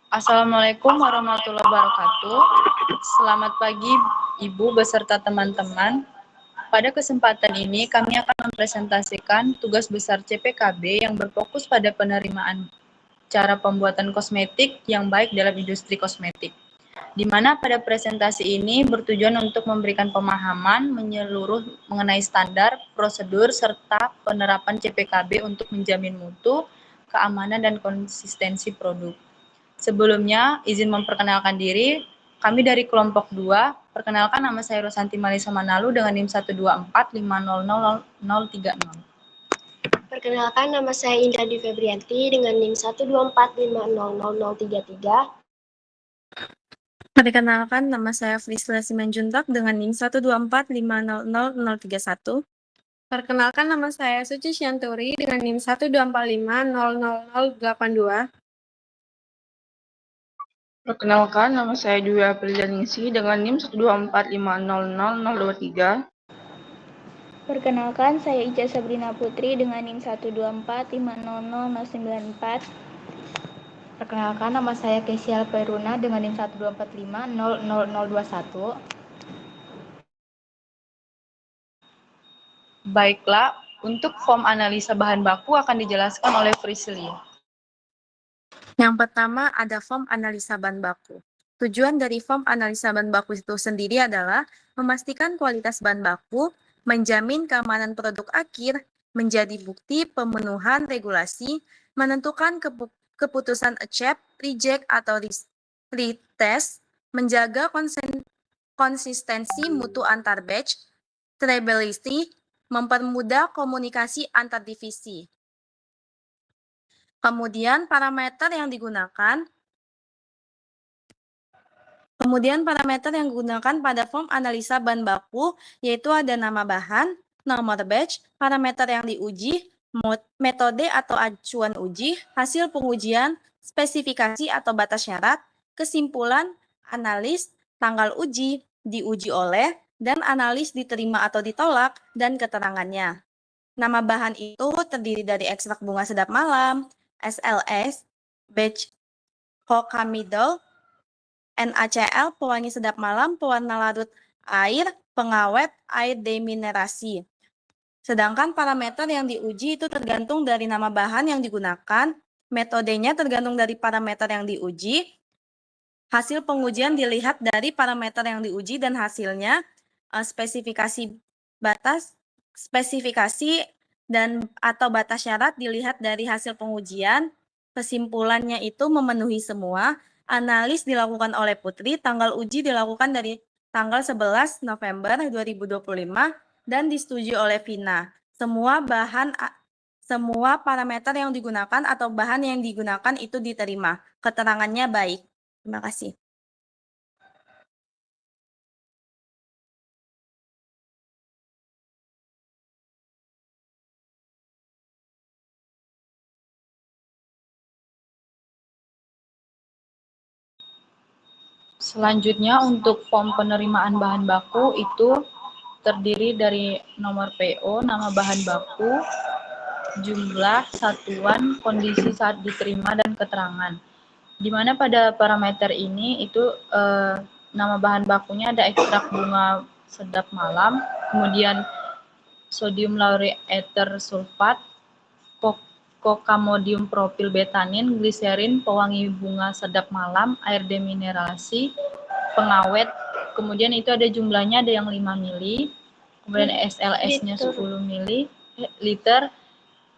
Assalamualaikum warahmatullahi wabarakatuh. Selamat pagi Ibu beserta teman-teman. Pada kesempatan ini kami akan mempresentasikan tugas besar CPKB yang berfokus pada penerimaan cara pembuatan kosmetik yang baik dalam industri kosmetik. Di mana pada presentasi ini bertujuan untuk memberikan pemahaman menyeluruh mengenai standar, prosedur, serta penerapan CPKB untuk menjamin mutu, keamanan, dan konsistensi produk. Sebelumnya, izin memperkenalkan diri, kami dari kelompok 2. Perkenalkan, nama saya Rosanti Malisa Manalu dengan NIM 124500030. Perkenalkan, nama saya Indra Dwi Febrianti dengan NIM 124500033. Perkenalkan, nama saya Frisla Simanjuntak dengan NIM 124500031. Perkenalkan, nama saya Suci Syanturi dengan NIM 124500082. Perkenalkan, nama saya Dwi Aprilianingsi dengan NIM 124500023. Perkenalkan, saya Ica Sabrina Putri dengan NIM 124500094. Perkenalkan, nama saya Kesia Peruna dengan NIM 124500021. Baiklah, untuk form analisa bahan baku akan dijelaskan oleh Frisli. Yang pertama ada form analisa bahan baku. Tujuan dari form analisa bahan baku itu sendiri adalah memastikan kualitas bahan baku, menjamin keamanan produk akhir, menjadi bukti pemenuhan regulasi, menentukan keputusan accept, reject, atau retest, menjaga konsistensi mutu antar batch, traceability, mempermudah komunikasi antar divisi. Kemudian parameter yang digunakan pada form analisa bahan baku yaitu ada nama bahan, nomor batch, parameter yang diuji, metode atau acuan uji, hasil pengujian, spesifikasi atau batas syarat, kesimpulan, analis, tanggal uji, diuji oleh, dan analis diterima atau ditolak, dan keterangannya. Nama bahan itu terdiri dari ekstrak bunga sedap malam, SLS, batch Hoka Middle, NaCl, pewangi sedap malam, pewarna larut air, pengawet, air deminerasi. Sedangkan parameter yang diuji itu tergantung dari nama bahan yang digunakan, metodenya tergantung dari parameter yang diuji, hasil pengujian dilihat dari parameter yang diuji dan hasilnya, spesifikasi dan atau batas syarat dilihat dari hasil pengujian, kesimpulannya itu memenuhi semua, analis dilakukan oleh Putri, tanggal uji dilakukan dari tanggal 11 November 2025 dan disetujui oleh Vina. Semua parameter yang digunakan atau bahan yang digunakan itu diterima. Keterangannya baik. Terima kasih. Selanjutnya untuk form penerimaan bahan baku itu terdiri dari nomor PO, nama bahan baku, jumlah, satuan, kondisi saat diterima, dan keterangan. Di mana pada parameter ini itu nama bahan bakunya ada ekstrak bunga sedap malam, kemudian sodium lauryl ether sulfat, kokamodium propil betanin, gliserin, pewangi bunga sedap malam, air demineralasi, pengawet, kemudian itu ada jumlahnya ada yang 5 mili, kemudian SLS-nya 10 mili liter,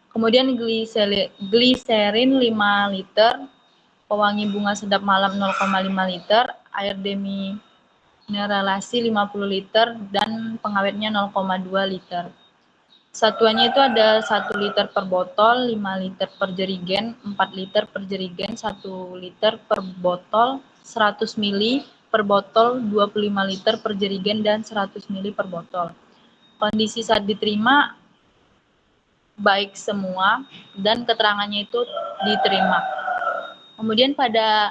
kemudian gliserin 5 liter, pewangi bunga sedap malam 0,5 liter, air demineralasi 50 liter, dan pengawetnya 0,2 liter. Satuannya itu ada 1 liter per botol, 5 liter per jerigen, 4 liter per jerigen, 1 liter per botol, 100 mili per botol, 25 liter per jerigen, dan 100 mili per botol. Kondisi saat diterima baik semua dan keterangannya itu diterima. Kemudian pada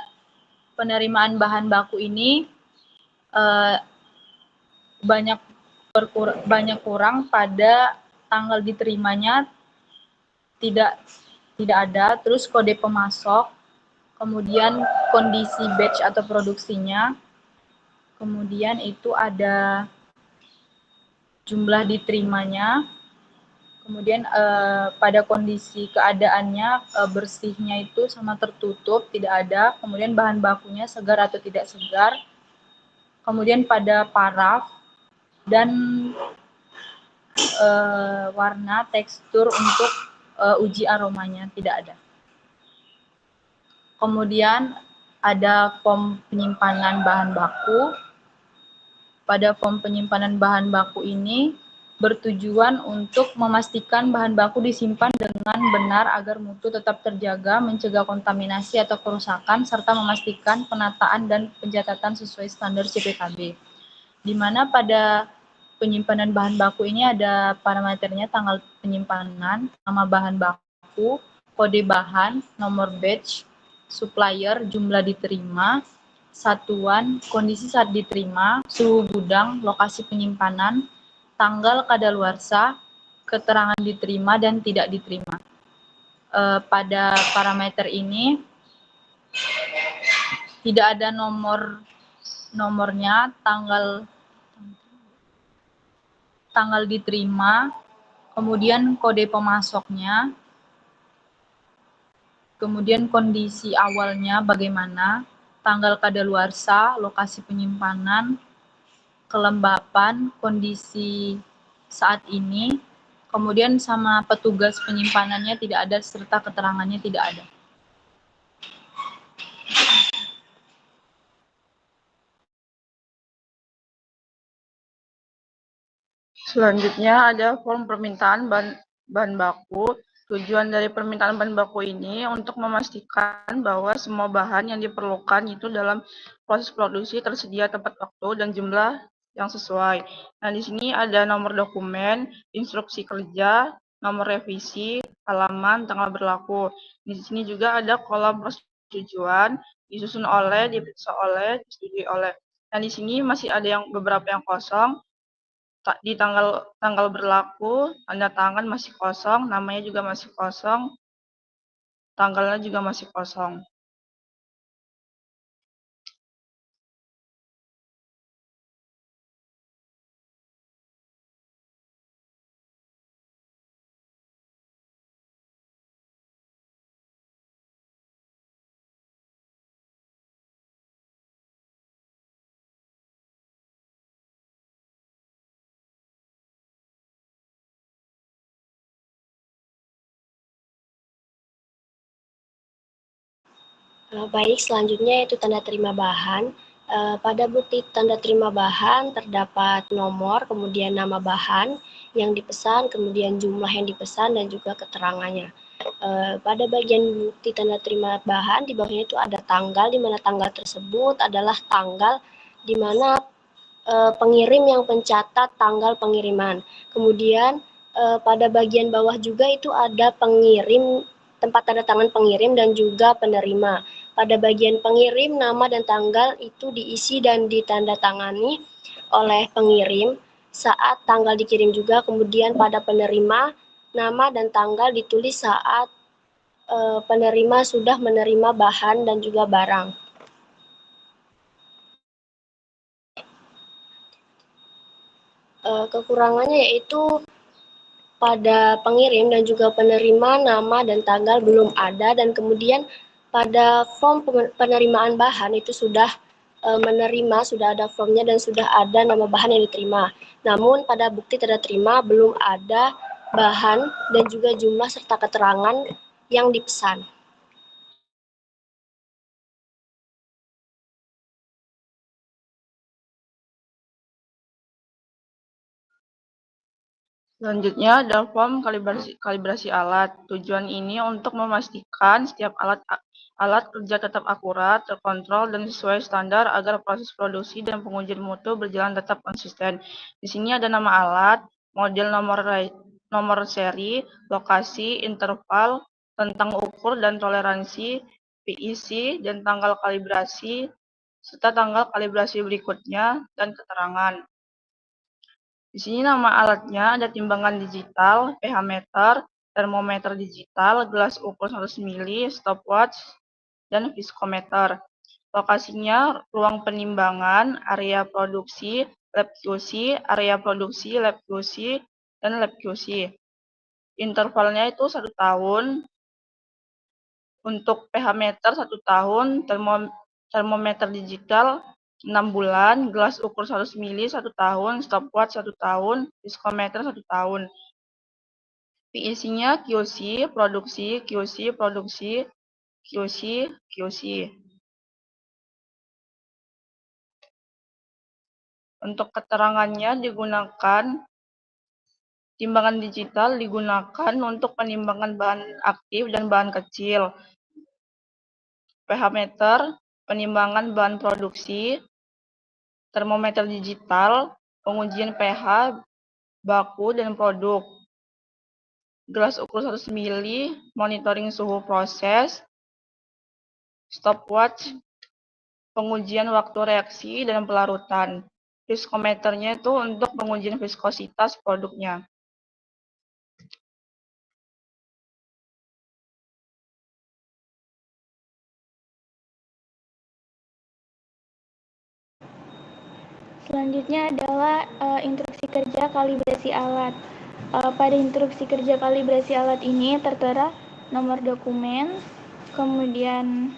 penerimaan bahan baku ini banyak kurang pada tanggal diterimanya tidak ada, terus kode pemasok kemudian kondisi batch atau produksinya, kemudian itu ada jumlah diterimanya, kemudian pada kondisi keadaannya bersihnya itu sama tertutup, tidak ada, kemudian bahan bakunya segar atau tidak segar, kemudian pada paraf, dan warna tekstur untuk uji aromanya tidak ada. Kemudian ada form penyimpanan bahan baku. Pada form penyimpanan bahan baku ini bertujuan untuk memastikan bahan baku disimpan dengan benar agar mutu tetap terjaga, mencegah kontaminasi atau kerusakan, serta memastikan penataan dan pencatatan sesuai standar CPKB. Di mana pada penyimpanan bahan baku ini ada parameternya, tanggal penyimpanan, nama bahan baku, kode bahan, nomor batch, supplier, jumlah diterima, satuan, kondisi saat diterima, suhu gudang, lokasi penyimpanan, tanggal kadaluarsa, keterangan diterima dan tidak diterima. Pada parameter ini tidak ada nomornya, tanggal diterima, kemudian kode pemasoknya, kemudian kondisi awalnya bagaimana, tanggal kadaluarsa, lokasi penyimpanan, kelembapan, kondisi saat ini, kemudian sama petugas penyimpanannya tidak ada serta keterangannya tidak ada. Selanjutnya ada form permintaan bahan baku. Tujuan dari permintaan bahan baku ini untuk memastikan bahwa semua bahan yang diperlukan itu dalam proses produksi tersedia tepat waktu dan jumlah yang sesuai. Nah, di sini ada nomor dokumen, instruksi kerja, nomor revisi, halaman, tanggal berlaku. Di sini juga ada kolom persetujuan, disusun oleh, diperiksa oleh, disetujui oleh. Nah, di sini masih ada beberapa yang kosong. Di tanggal berlaku, tanda tangan masih kosong, namanya juga masih kosong, tanggalnya juga masih kosong. Baik, selanjutnya yaitu tanda terima bahan. Pada bukti tanda terima bahan terdapat nomor, kemudian nama bahan yang dipesan, kemudian jumlah yang dipesan, dan juga keterangannya. Pada bagian bukti tanda terima bahan, di bawahnya itu ada tanggal, di mana tanggal tersebut adalah tanggal di mana pengirim yang mencatat tanggal pengiriman. Kemudian pada bagian bawah juga itu ada pengirim, tempat tanda tangan pengirim dan juga penerima. Pada bagian pengirim, nama dan tanggal itu diisi dan ditandatangani oleh pengirim saat tanggal dikirim juga. Kemudian pada penerima, nama dan tanggal ditulis saat penerima sudah menerima bahan dan juga barang. Kekurangannya yaitu pada pengirim dan juga penerima nama dan tanggal belum ada, dan kemudian pada form penerimaan bahan itu sudah menerima, sudah ada formnya dan sudah ada nama bahan yang diterima. Namun pada bukti tanda terima belum ada bahan dan juga jumlah serta keterangan yang dipesan. Selanjutnya ada form kalibrasi alat. Tujuan ini untuk memastikan setiap alat kerja tetap akurat, terkontrol, dan sesuai standar agar proses produksi dan pengujian mutu berjalan tetap konsisten. Di sini ada nama alat, model, nomor seri, lokasi, interval, tentang ukur dan toleransi, PIC, dan tanggal kalibrasi, serta tanggal kalibrasi berikutnya, dan keterangan. Di sini nama alatnya ada timbangan digital, pH meter, termometer digital, gelas ukur 100 ml, stopwatch, dan viskometer. Lokasinya ruang penimbangan, area produksi, lab QC, area produksi, lab QC, dan lab QC. Intervalnya itu 1 tahun. Untuk pH meter 1 tahun, termometer digital 6 bulan, gelas ukur 100 ml 1 tahun, stopwatch 1 tahun, viskometer 1 tahun. PIC-nya QC, produksi, QC, produksi, QC, QC. Untuk keterangannya timbangan digital digunakan untuk penimbangan bahan aktif dan bahan kecil. pH meter, penimbangan bahan produksi, termometer digital, pengujian pH, baku, dan produk. Gelas ukur 100 ml, monitoring suhu proses, stopwatch, pengujian waktu reaksi dan pelarutan. Viskometernya itu untuk pengujian viskositas produknya. Selanjutnya adalah instruksi kerja kalibrasi alat. Pada instruksi kerja kalibrasi alat ini tertera nomor dokumen, kemudian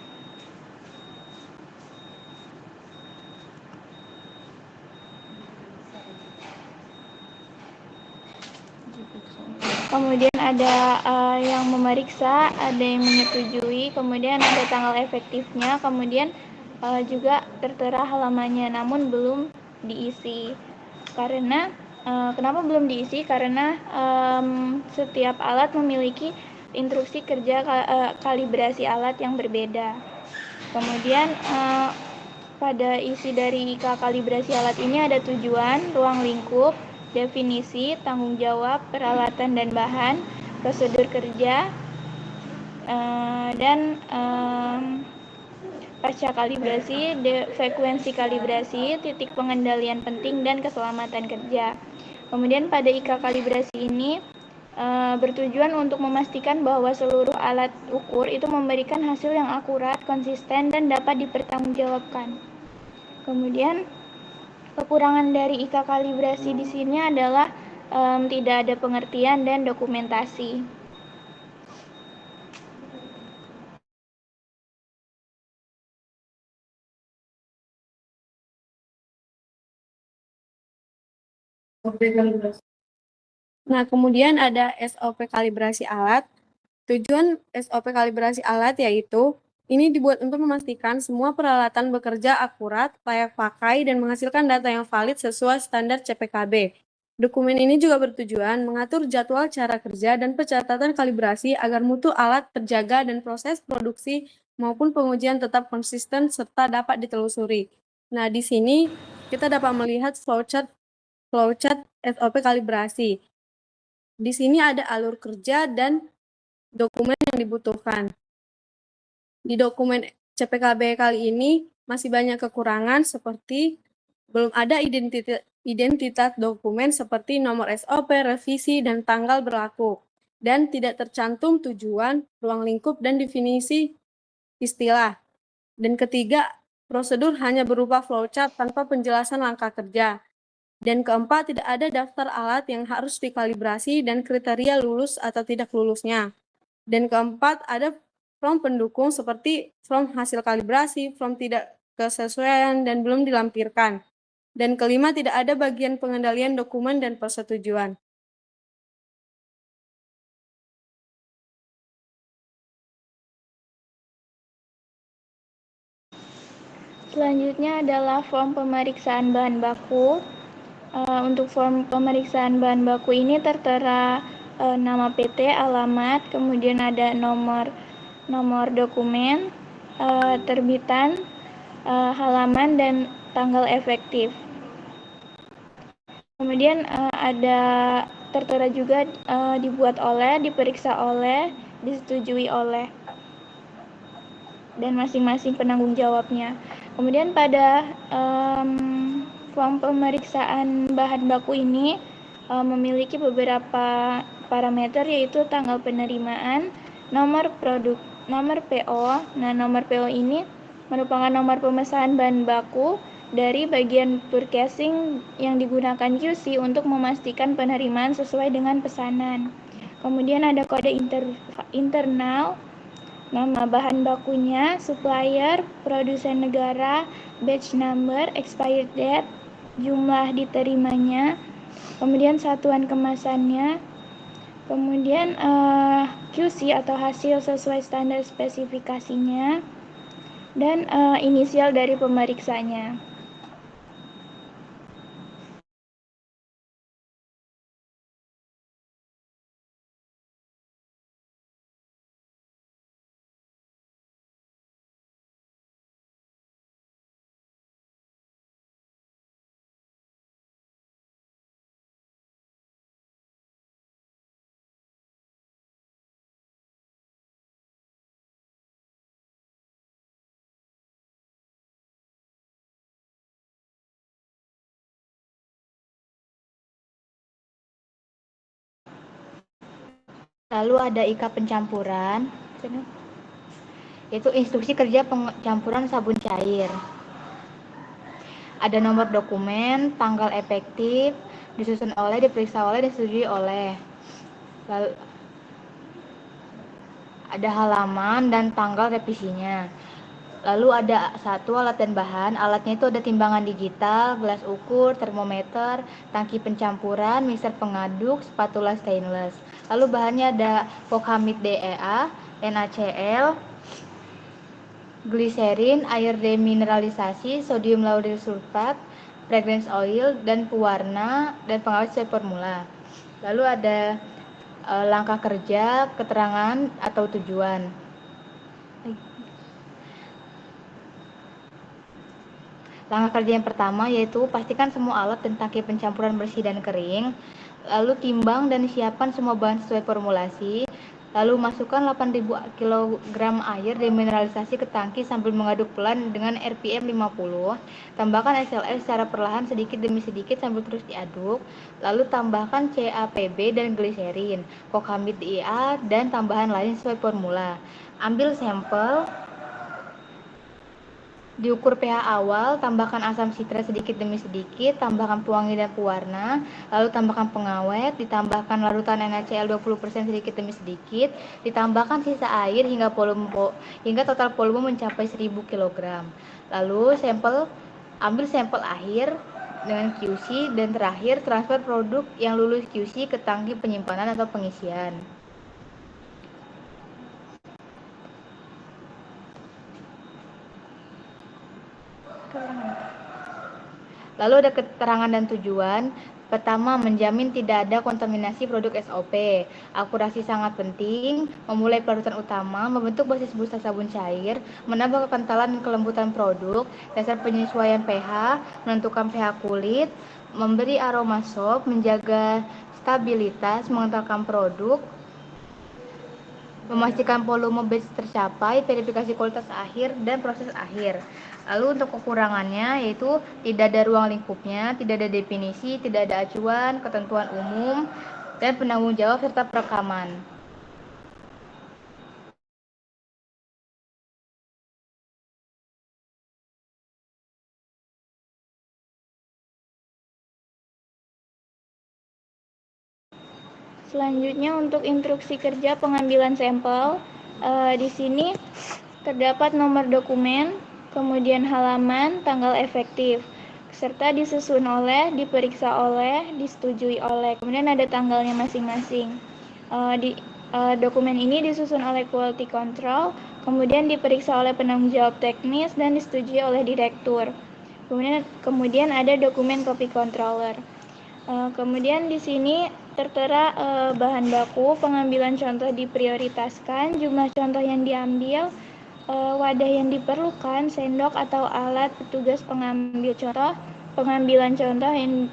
ada yang memeriksa, ada yang menyetujui, kemudian ada tanggal efektifnya, kemudian juga tertera halamannya, namun belum diisi. Karena kenapa belum diisi? Karena setiap alat memiliki instruksi kerja kalibrasi alat yang berbeda. Kemudian pada isi dari IK kalibrasi alat ini ada tujuan, ruang lingkup, definisi, tanggung jawab, peralatan dan bahan, prosedur kerja, dan pasca kalibrasi, frekuensi kalibrasi, titik pengendalian penting, dan keselamatan kerja. Kemudian pada IK kalibrasi ini bertujuan untuk memastikan bahwa seluruh alat ukur itu memberikan hasil yang akurat, konsisten, dan dapat dipertanggungjawabkan. Kemudian kekurangan dari IK kalibrasi di sini adalah tidak ada pengertian dan dokumentasi. Nah, kemudian ada SOP kalibrasi alat. Tujuan SOP kalibrasi alat yaitu ini dibuat untuk memastikan semua peralatan bekerja akurat, layak pakai, dan menghasilkan data yang valid sesuai standar CPKB. Dokumen ini juga bertujuan mengatur jadwal cara kerja dan pencatatan kalibrasi agar mutu alat terjaga dan proses produksi maupun pengujian tetap konsisten serta dapat ditelusuri. Nah, di sini kita dapat melihat flowchart SOP kalibrasi. Di sini ada alur kerja dan dokumen yang dibutuhkan. Di dokumen CPKB kali ini masih banyak kekurangan seperti belum ada identitas dokumen seperti nomor SOP, revisi, dan tanggal berlaku. Dan tidak tercantum tujuan, ruang lingkup, dan definisi istilah. Dan ketiga, prosedur hanya berupa flowchart tanpa penjelasan langkah kerja. Dan keempat, tidak ada daftar alat yang harus dikalibrasi dan kriteria lulus atau tidak lulusnya. Dan keempat, ada form pendukung seperti form hasil kalibrasi, form tidak kesesuaian, dan belum dilampirkan. Dan kelima, tidak ada bagian pengendalian dokumen dan persetujuan. Selanjutnya adalah form pemeriksaan bahan baku. Untuk form pemeriksaan bahan baku ini tertera nama PT, alamat, kemudian ada nomor dokumen, terbitan, halaman, dan tanggal efektif. Kemudian ada tertera juga dibuat oleh, diperiksa oleh, disetujui oleh, dan masing-masing penanggung jawabnya. Kemudian pada form pemeriksaan bahan baku ini memiliki beberapa parameter, yaitu tanggal penerimaan, nomor produk nomor PO. Nah, nomor PO ini merupakan nomor pemesanan bahan baku dari bagian purchasing yang digunakan QC untuk memastikan penerimaan sesuai dengan pesanan. Kemudian ada kode internal, nama bahan bakunya, supplier, produsen negara, batch number, expired date, jumlah diterimanya, kemudian satuan kemasannya, kemudian QC atau hasil sesuai standar spesifikasinya, dan inisial dari pemeriksanya. Lalu ada IK pencampuran, yaitu instruksi kerja pencampuran sabun cair. Ada nomor dokumen, tanggal efektif, disusun oleh, diperiksa oleh, disetujui oleh. Lalu ada halaman dan tanggal revisinya. Lalu ada satu alat dan bahan. Alatnya itu ada timbangan digital, gelas ukur, termometer, tangki pencampuran, mixer pengaduk, spatula stainless. Lalu bahannya ada Focamid DEA, NaCl, gliserin, air demineralisasi, sodium lauryl sulfat, fragrance oil, dan pewarna dan pengawet sesuai formula. Lalu ada langkah kerja, keterangan atau tujuan. Langkah kerja yang pertama yaitu pastikan semua alat dan tangki pencampuran bersih dan kering. Lalu timbang dan siapkan semua bahan sesuai formulasi. Lalu masukkan 8.000 kg air demineralisasi ke tangki sambil mengaduk pelan dengan RPM 50. Tambahkan SLS secara perlahan sedikit demi sedikit sambil terus diaduk. Lalu tambahkan CAPB dan gliserin, Focamid DEA, dan tambahan lain sesuai formula. Ambil sampel, diukur pH awal, tambahkan asam sitrat sedikit demi sedikit, tambahkan pewangi dan pewarna, lalu tambahkan pengawet, ditambahkan larutan NaCl 20% sedikit demi sedikit, ditambahkan sisa air hingga total volume mencapai 1000 kg. Lalu ambil sampel akhir dengan QC, dan terakhir transfer produk yang lulus QC ke tangki penyimpanan atau pengisian. Lalu ada keterangan dan tujuan. Pertama, menjamin tidak ada kontaminasi produk SOP. Akurasi sangat penting. Memulai pelarutan utama, membentuk basis busa sabun cair, menambah kekentalan dan kelembutan produk, dasar penyesuaian pH, menentukan pH kulit, memberi aroma sop, menjaga stabilitas, mengentalkan produk, memastikan volume batch tercapai, verifikasi kualitas akhir, dan proses akhir. Lalu untuk kekurangannya yaitu tidak ada ruang lingkupnya, tidak ada definisi, tidak ada acuan, ketentuan umum, dan penanggung jawab serta perekaman. Selanjutnya untuk instruksi kerja pengambilan sampel, di sini terdapat nomor dokumen, kemudian halaman, tanggal efektif, serta disusun oleh, diperiksa oleh, disetujui oleh. Kemudian ada tanggalnya masing-masing. Dokumen ini disusun oleh quality control, kemudian diperiksa oleh penanggung jawab teknis dan disetujui oleh direktur. Kemudian ada dokumen copy controller. Kemudian di sini tertera bahan baku, pengambilan contoh diprioritaskan, jumlah contoh yang diambil, wadah yang diperlukan, sendok atau alat petugas pengambil contoh, pengambilan contoh yang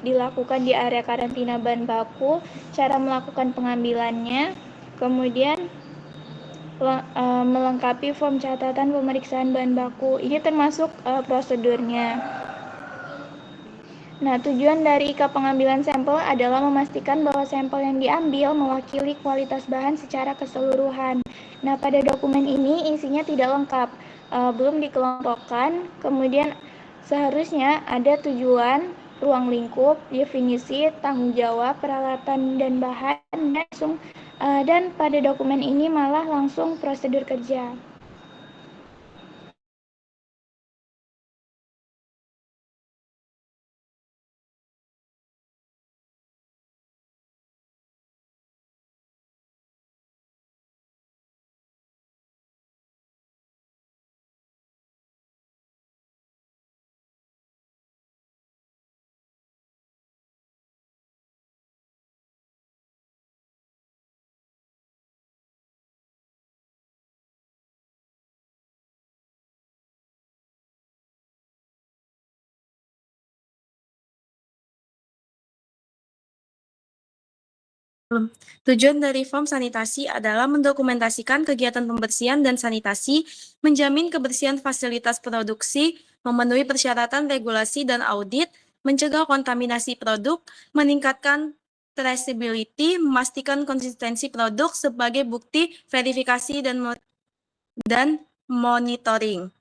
dilakukan di area karantina bahan baku, cara melakukan pengambilannya, kemudian melengkapi form catatan pemeriksaan bahan baku. Ini termasuk prosedurnya. Nah, tujuan dari IK pengambilan sampel adalah memastikan bahwa sampel yang diambil mewakili kualitas bahan secara keseluruhan. Nah, pada dokumen ini isinya tidak lengkap, belum dikelompokkan, kemudian seharusnya ada tujuan, ruang lingkup, definisi, tanggung jawab, peralatan dan bahan, dan pada dokumen ini malah langsung prosedur kerja. Tujuan dari form sanitasi adalah mendokumentasikan kegiatan pembersihan dan sanitasi, menjamin kebersihan fasilitas produksi, memenuhi persyaratan regulasi dan audit, mencegah kontaminasi produk, meningkatkan traceability, memastikan konsistensi produk sebagai bukti verifikasi dan monitoring.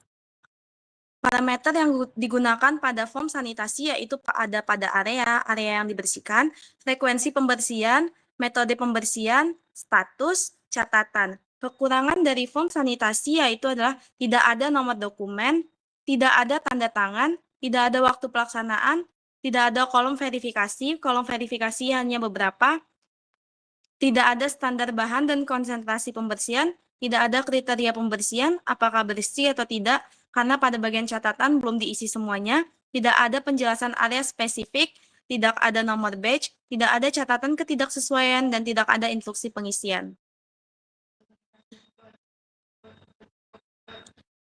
Parameter yang digunakan pada form sanitasi yaitu ada pada area yang dibersihkan, frekuensi pembersihan, metode pembersihan, status, catatan. Kekurangan dari form sanitasi yaitu adalah tidak ada nomor dokumen, tidak ada tanda tangan, tidak ada waktu pelaksanaan, tidak ada kolom verifikasi hanya beberapa, tidak ada standar bahan dan konsentrasi pembersihan, tidak ada kriteria pembersihan, apakah bersih atau tidak, karena pada bagian catatan belum diisi semuanya, tidak ada penjelasan area spesifik, tidak ada nomor batch, tidak ada catatan ketidaksesuaian, dan tidak ada instruksi pengisian.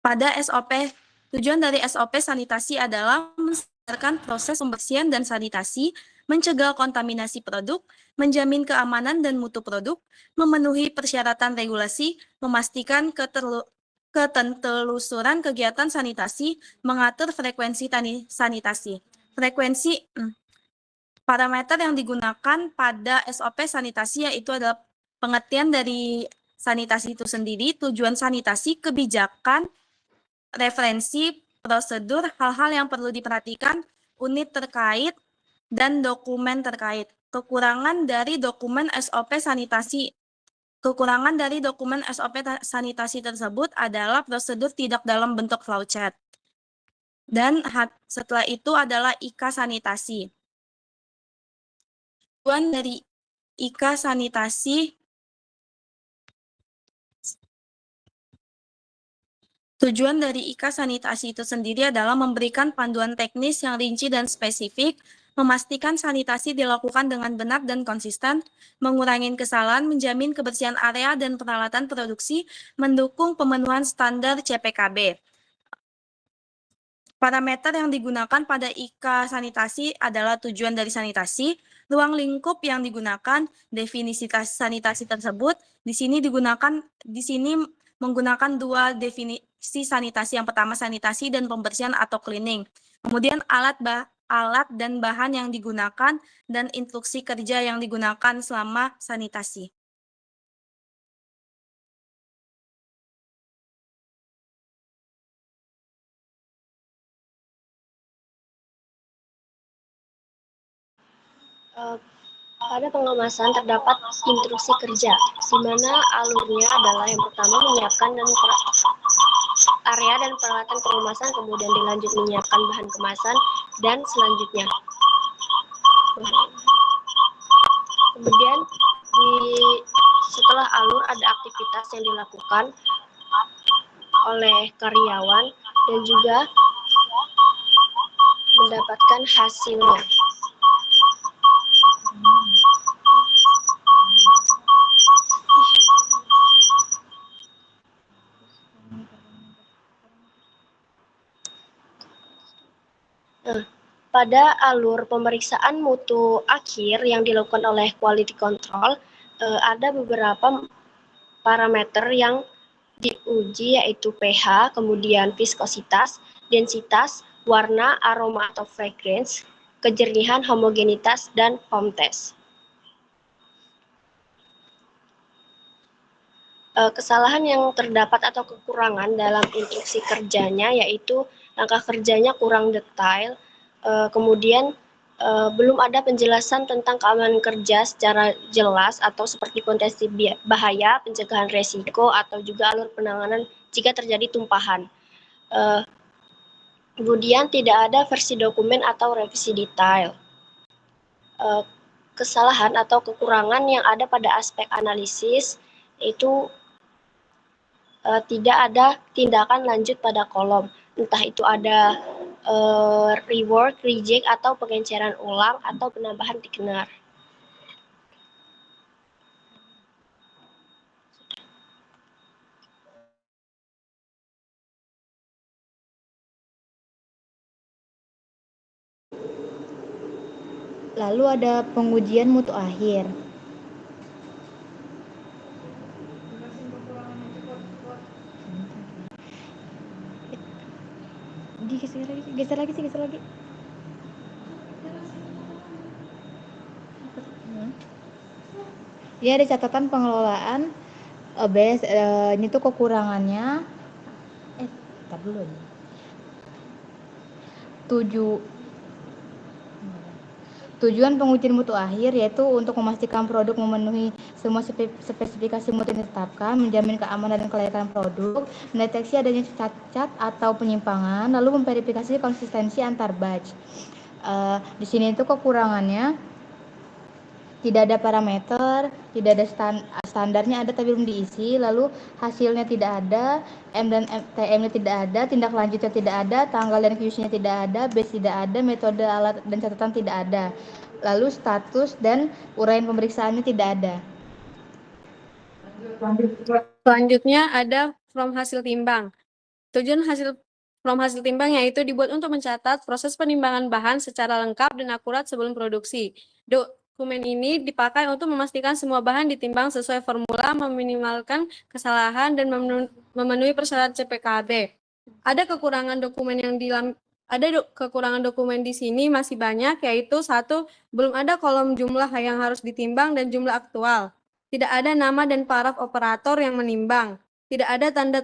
Pada SOP, tujuan dari SOP sanitasi adalah menstabilkan proses pembersihan dan sanitasi, mencegah kontaminasi produk, menjamin keamanan dan mutu produk, memenuhi persyaratan regulasi, memastikan ketelusuran kegiatan sanitasi, mengatur frekuensi sanitasi. Parameter yang digunakan pada SOP sanitasi yaitu adalah pengertian dari sanitasi itu sendiri, tujuan sanitasi, kebijakan, referensi, prosedur, hal-hal yang perlu diperhatikan, unit terkait, dan dokumen terkait. Kekurangan dari dokumen SOP sanitasi tersebut adalah prosedur tidak dalam bentuk flowchart. Dan setelah itu adalah IKA sanitasi. Tujuan dari IKA sanitasi Tujuan dari IKA sanitasi itu sendiri adalah memberikan panduan teknis yang rinci dan spesifik, memastikan sanitasi dilakukan dengan benar dan konsisten, mengurangi kesalahan, menjamin kebersihan area dan peralatan produksi, mendukung pemenuhan standar CPKB. Parameter yang digunakan pada IKA sanitasi adalah tujuan dari sanitasi, ruang lingkup yang digunakan, definisi sanitasi tersebut. Di sini menggunakan dua definisi sanitasi. Yang pertama sanitasi dan pembersihan atau cleaning. Kemudian alat dan bahan yang digunakan dan instruksi kerja yang digunakan selama sanitasi. Pada pengemasan terdapat instruksi kerja, di mana alurnya adalah yang pertama menyiapkan area dan peralatan pengemasan, kemudian dilanjut menyiapkan bahan kemasan, dan selanjutnya. Kemudian setelah alur ada aktivitas yang dilakukan oleh karyawan dan juga mendapatkan hasilnya. Pada alur pemeriksaan mutu akhir yang dilakukan oleh quality control, ada beberapa parameter yang diuji yaitu pH, kemudian viskositas, densitas, warna, aroma atau fragrance, kejernihan, homogenitas, dan foam test. Kesalahan yang terdapat atau kekurangan dalam instruksi kerjanya yaitu langkah kerjanya kurang detail, kemudian belum ada penjelasan tentang keamanan kerja secara jelas atau seperti potensi bahaya, pencegahan resiko, atau juga alur penanganan jika terjadi tumpahan. Kemudian tidak ada versi dokumen atau revisi detail. Kesalahan atau kekurangan yang ada pada aspek analisis itu tidak ada tindakan lanjut pada kolom, entah itu ada rework, reject, atau pengenceran ulang, atau penambahan thickener. Lalu ada pengujian mutu akhir. Geser lagi. Ya, ada catatan pengelolaan ini tuh kekurangannya. Tar dulu nih. Tujuan pengujian mutu akhir yaitu untuk memastikan produk memenuhi semua spesifikasi mutu yang ditetapkan, menjamin keamanan dan kelayakan produk, mendeteksi adanya cacat atau penyimpangan, lalu memverifikasi konsistensi antar batch. Di sini itu kekurangannya tidak ada parameter, tidak ada standarnya ada tapi belum diisi, lalu hasilnya tidak ada, M dan TM-nya tidak ada, tindak lanjutnya tidak ada, tanggal dan QC-nya tidak ada, base tidak ada, metode alat dan catatan tidak ada. Lalu status dan uraian pemeriksaannya tidak ada. Selanjutnya ada from hasil timbang. Tujuan from hasil timbang yaitu dibuat untuk mencatat proses penimbangan bahan secara lengkap dan akurat sebelum produksi. Dokumen ini dipakai untuk memastikan semua bahan ditimbang sesuai formula, meminimalkan kesalahan, dan memenuhi persyaratan CPKB. Ada kekurangan dokumen di sini masih banyak, yaitu 1. Belum ada kolom jumlah yang harus ditimbang dan jumlah aktual. Tidak ada nama dan paraf operator yang menimbang. Tidak ada tanda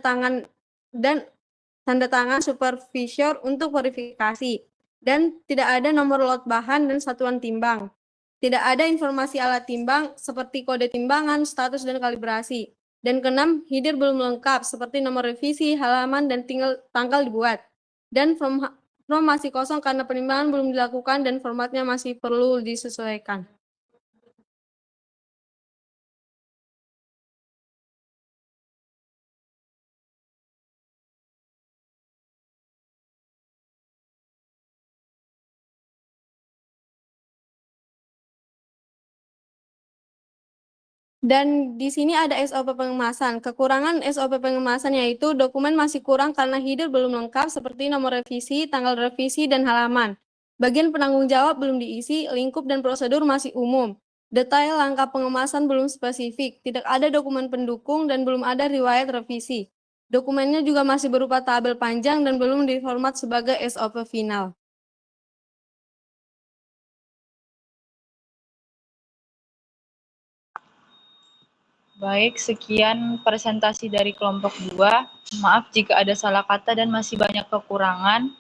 tangan supervisor untuk verifikasi. Dan tidak ada nomor lot bahan dan satuan timbang. Tidak ada informasi alat timbang seperti kode timbangan, status, dan kalibrasi. Dan keenam, header belum lengkap seperti nomor revisi, halaman, dan tanggal dibuat. Dan from masih kosong karena penimbangan belum dilakukan dan formatnya masih perlu disesuaikan. Dan di sini ada SOP pengemasan. Kekurangan SOP pengemasan yaitu dokumen masih kurang karena header belum lengkap seperti nomor revisi, tanggal revisi, dan halaman. Bagian penanggung jawab belum diisi, lingkup dan prosedur masih umum. Detail langkah pengemasan belum spesifik, tidak ada dokumen pendukung, dan belum ada riwayat revisi. Dokumennya juga masih berupa tabel panjang dan belum diformat sebagai SOP final. Baik, sekian presentasi dari kelompok 2. Maaf jika ada salah kata dan masih banyak kekurangan.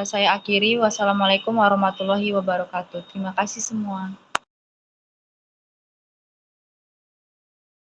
Saya akhiri. Wassalamualaikum warahmatullahi wabarakatuh. Terima kasih semua.